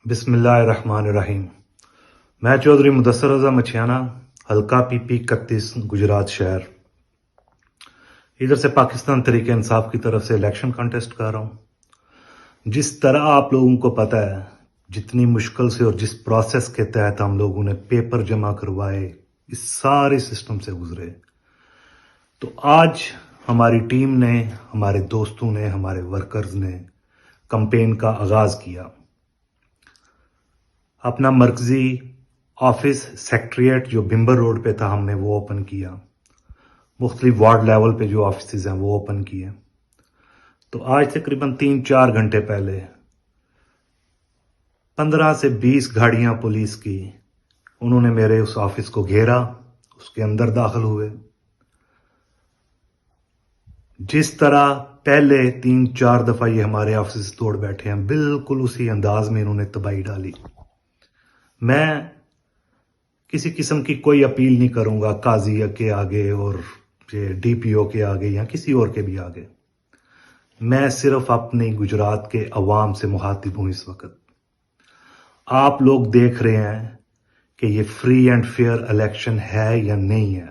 بسم اللہ الرحمن الرحیم۔ میں چودھری مدثر رضا مچھیانہ، حلقہ پی پی 31 گجرات شہر، ادھر سے پاکستان تحریک انصاف کی طرف سے الیکشن کانٹیسٹ کر رہا ہوں۔ جس طرح آپ لوگوں کو پتہ ہے، جتنی مشکل سے اور جس پروسیس کے تحت ہم لوگوں نے پیپر جمع کروائے، اس سارے سسٹم سے گزرے، تو آج ہماری ٹیم نے، ہمارے دوستوں نے، ہمارے ورکرز نے کمپین کا آغاز کیا۔ اپنا مرکزی آفس سیکٹریٹ جو بمبر روڈ پہ تھا، ہم نے وہ اوپن کیا۔ مختلف وارڈ لیول پہ جو آفسز ہیں وہ اوپن کیے۔ تو آج تقریباً 3-4 گھنٹے پہلے 15 سے 20 گاڑیاں پولیس کی، انہوں نے میرے اس آفس کو گھیرا، اس کے اندر داخل ہوئے۔ جس طرح پہلے 3-4 دفعہ یہ ہمارے آفسز توڑ بیٹھے ہیں، بالکل اسی انداز میں انہوں نے تباہی ڈالی۔ میں کسی قسم کی کوئی اپیل نہیں کروں گا قاضی کے آگے اور ڈی پی او کے آگے یا کسی اور کے بھی آگے۔ میں صرف اپنے گجرات کے عوام سے مخاطب ہوں اس وقت۔ آپ لوگ دیکھ رہے ہیں کہ یہ فری اینڈ فیئر الیکشن ہے یا نہیں ہے،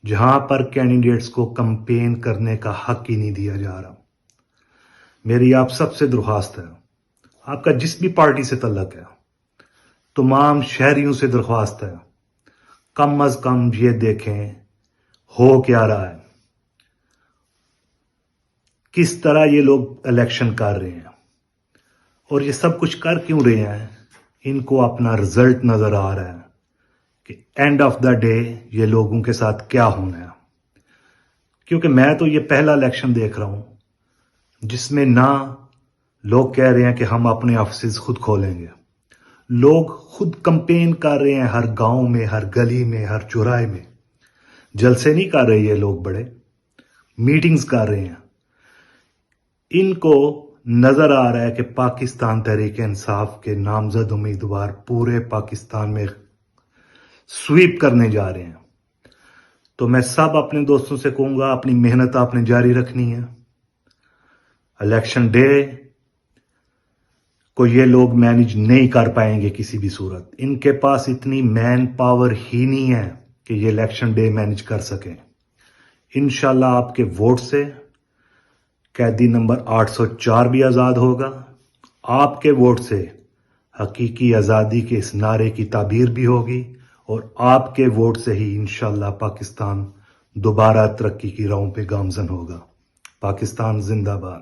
جہاں پر کینڈیڈیٹس کو کمپین کرنے کا حق ہی نہیں دیا جا رہا۔ میری آپ سب سے درخواست ہے، آپ کا جس بھی پارٹی سے تعلق ہے، تمام شہریوں سے درخواست ہے، کم از کم یہ دیکھیں ہو کیا رہا ہے، کس طرح یہ لوگ الیکشن کر رہے ہیں، اور یہ سب کچھ کر کیوں رہے ہیں۔ ان کو اپنا رزلٹ نظر آ رہا ہے کہ اینڈ آف دا ڈے یہ لوگوں کے ساتھ کیا ہونا ہے۔ کیونکہ میں تو یہ پہلا الیکشن دیکھ رہا ہوں جس میں نہ لوگ کہہ رہے ہیں کہ ہم اپنے آفسز خود کھولیں گے، لوگ خود کمپین کر رہے ہیں، ہر گاؤں میں، ہر گلی میں، ہر چوراہے میں۔ جلسے نہیں کر رہے یہ لوگ، بڑے میٹنگز کر رہے ہیں۔ ان کو نظر آ رہا ہے کہ پاکستان تحریک انصاف کے نامزد امیدوار پورے پاکستان میں سویپ کرنے جا رہے ہیں۔ تو میں سب اپنے دوستوں سے کہوں گا، اپنی محنت آپ نے جاری رکھنی ہے۔ الیکشن ڈے کو یہ لوگ مینج نہیں کر پائیں گے کسی بھی صورت۔ ان کے پاس اتنی مین پاور ہی نہیں ہے کہ یہ الیکشن ڈے مینج کر سکیں۔ انشاءاللہ آپ کے ووٹ سے قیدی نمبر 804 بھی آزاد ہوگا۔ آپ کے ووٹ سے حقیقی آزادی کے اس نعرے کی تعبیر بھی ہوگی، اور آپ کے ووٹ سے ہی انشاءاللہ پاکستان دوبارہ ترقی کی راہوں پہ گامزن ہوگا۔ پاکستان زندہ باد۔